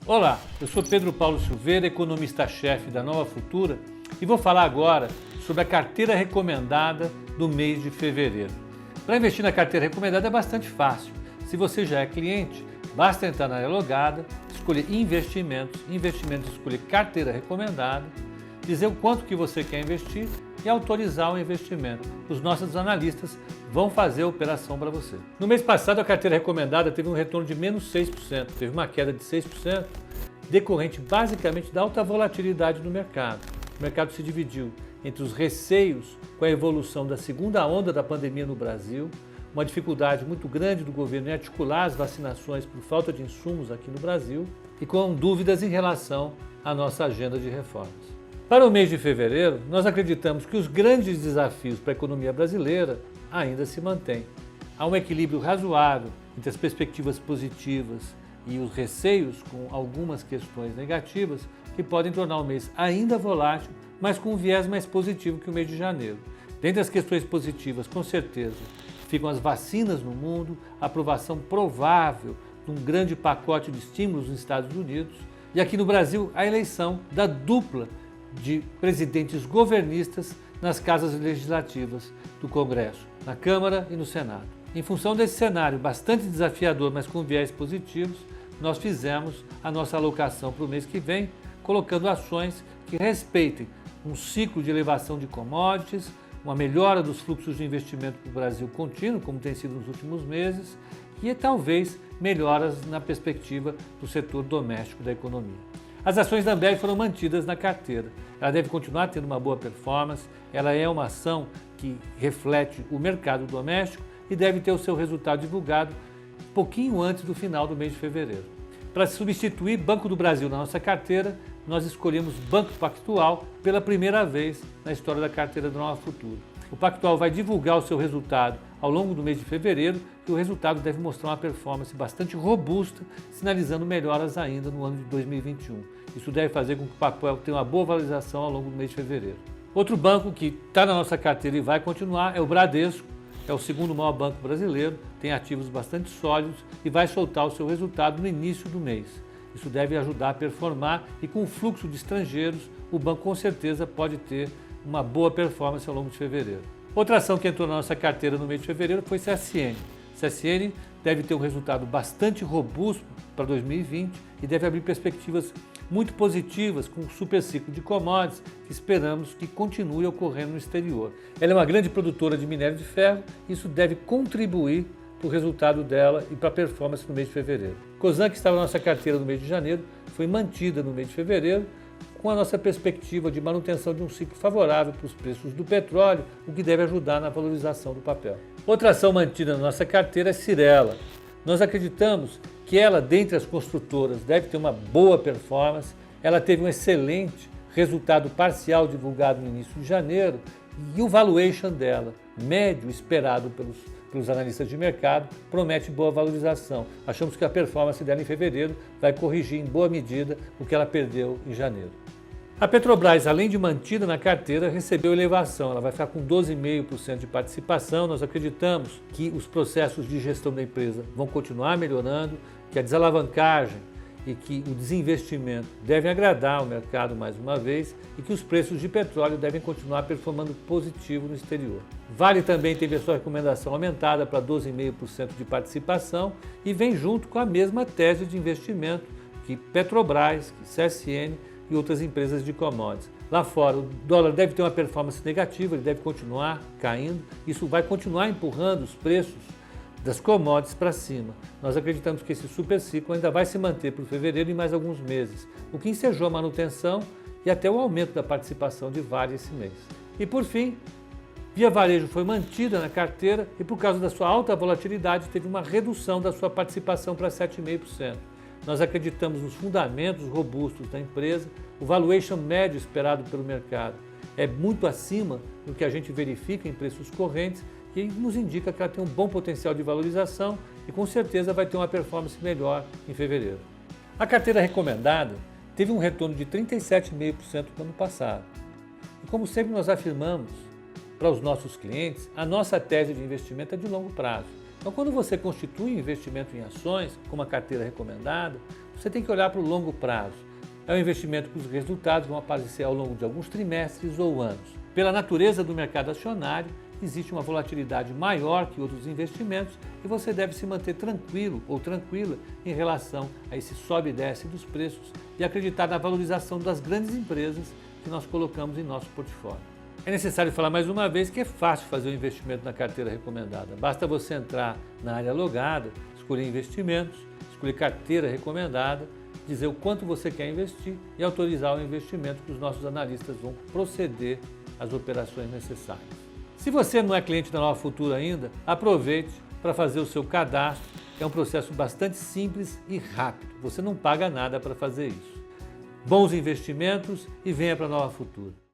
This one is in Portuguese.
Olá, eu sou Pedro Paulo Silveira, economista-chefe da Nova Futura e vou falar agora sobre a carteira recomendada do mês de fevereiro. Para investir na carteira recomendada é bastante fácil. Se você já é cliente, basta entrar na área logada, escolher investimentos, escolher carteira recomendada, dizer o quanto que você quer investir e autorizar o investimento. Os nossos analistas vão fazer a operação para você. No mês passado, a carteira recomendada teve um retorno de menos 6%, teve uma queda de 6%, decorrente basicamente da alta volatilidade do mercado. O mercado se dividiu entre os receios com a evolução da segunda onda da pandemia no Brasil, uma dificuldade muito grande do governo em articular as vacinações por falta de insumos aqui no Brasil e com dúvidas em relação à nossa agenda de reformas. Para o mês de fevereiro, nós acreditamos que os grandes desafios para a economia brasileira ainda se mantêm. Há um equilíbrio razoável entre as perspectivas positivas e os receios com algumas questões negativas que podem tornar o mês ainda volátil, mas com um viés mais positivo que o mês de janeiro. Dentre as questões positivas, com certeza, ficam as vacinas no mundo, a aprovação provável de um grande pacote de estímulos nos Estados Unidos e aqui no Brasil a eleição da dupla de presidentes governistas nas casas legislativas do Congresso, na Câmara e no Senado. Em função desse cenário bastante desafiador, mas com viés positivos, nós fizemos a nossa alocação para o mês que vem, colocando ações que respeitem um ciclo de elevação de commodities, uma melhora dos fluxos de investimento para o Brasil contínuo, como tem sido nos últimos meses, e talvez melhoras na perspectiva do setor doméstico da economia. As ações da Ambev foram mantidas na carteira. Ela deve continuar tendo uma boa performance, ela é uma ação que reflete o mercado doméstico e deve ter o seu resultado divulgado pouquinho antes do final do mês de fevereiro. Para substituir Banco do Brasil na nossa carteira, nós escolhemos Banco Pactual pela primeira vez na história da carteira do Nova Futura. O Pactual vai divulgar o seu resultado ao longo do mês de fevereiro e o resultado deve mostrar uma performance bastante robusta, sinalizando melhoras ainda no ano de 2021. Isso deve fazer com que o Pactual tenha uma boa valorização ao longo do mês de fevereiro. Outro banco que está na nossa carteira e vai continuar é o Bradesco, é o segundo maior banco brasileiro, tem ativos bastante sólidos e vai soltar o seu resultado no início do mês. Isso deve ajudar a performar e com o fluxo de estrangeiros, o banco com certeza pode ter uma boa performance ao longo de fevereiro. Outra ação que entrou na nossa carteira no mês de fevereiro foi CSN. CSN deve ter um resultado bastante robusto para 2020 e deve abrir perspectivas muito positivas com o super ciclo de commodities que esperamos que continue ocorrendo no exterior. Ela é uma grande produtora de minério de ferro e isso deve contribuir para o resultado dela e para a performance no mês de fevereiro. Cosan, que estava na nossa carteira no mês de janeiro, foi mantida no mês de fevereiro com a nossa perspectiva de manutenção de um ciclo favorável para os preços do petróleo, o que deve ajudar na valorização do papel. Outra ação mantida na nossa carteira é Cyrela. Nós acreditamos que ela, dentre as construtoras, deve ter uma boa performance. Ela teve um excelente resultado parcial divulgado no início de janeiro e o valuation dela, médio esperado pelos analistas de mercado, promete boa valorização. Achamos que a performance dela em fevereiro vai corrigir em boa medida o que ela perdeu em janeiro. A Petrobras, além de mantida na carteira, recebeu elevação. Ela vai ficar com 12,5% de participação. Nós acreditamos que os processos de gestão da empresa vão continuar melhorando, que a desalavancagem e que o desinvestimento devem agradar o mercado mais uma vez e que os preços de petróleo devem continuar performando positivo no exterior. Vale também teve a sua recomendação aumentada para 12,5% de participação e vem junto com a mesma tese de investimento que Petrobras, que CSN e outras empresas de commodities. Lá fora, o dólar deve ter uma performance negativa, ele deve continuar caindo, isso vai continuar empurrando os preços das commodities para cima. Nós acreditamos que esse super ciclo ainda vai se manter para fevereiro e mais alguns meses, o que ensejou a manutenção e até o aumento da participação de Vale esse mês. E por fim, Via Varejo foi mantida na carteira e por causa da sua alta volatilidade teve uma redução da sua participação para 7,5%. Nós acreditamos nos fundamentos robustos da empresa, o valuation médio esperado pelo mercado é muito acima do que a gente verifica em preços correntes e nos indica que ela tem um bom potencial de valorização e com certeza vai ter uma performance melhor em fevereiro. A carteira recomendada teve um retorno de 37,5% no ano passado. E como sempre nós afirmamos para os nossos clientes, a nossa tese de investimento é de longo prazo. Então, quando você constitui um investimento em ações, como a carteira recomendada, você tem que olhar para o longo prazo. É um investimento que os resultados vão aparecer ao longo de alguns trimestres ou anos. Pela natureza do mercado acionário, existe uma volatilidade maior que outros investimentos e você deve se manter tranquilo ou tranquila em relação a esse sobe e desce dos preços e acreditar na valorização das grandes empresas que nós colocamos em nosso portfólio. É necessário falar mais uma vez que é fácil fazer um investimento na carteira recomendada. Basta você entrar na área logada, escolher investimentos, escolher carteira recomendada, dizer o quanto você quer investir e autorizar o investimento que os nossos analistas vão proceder às operações necessárias. Se você não é cliente da Nova Futura ainda, aproveite para fazer o seu cadastro, que é um processo bastante simples e rápido. Você não paga nada para fazer isso. Bons investimentos e venha para a Nova Futura.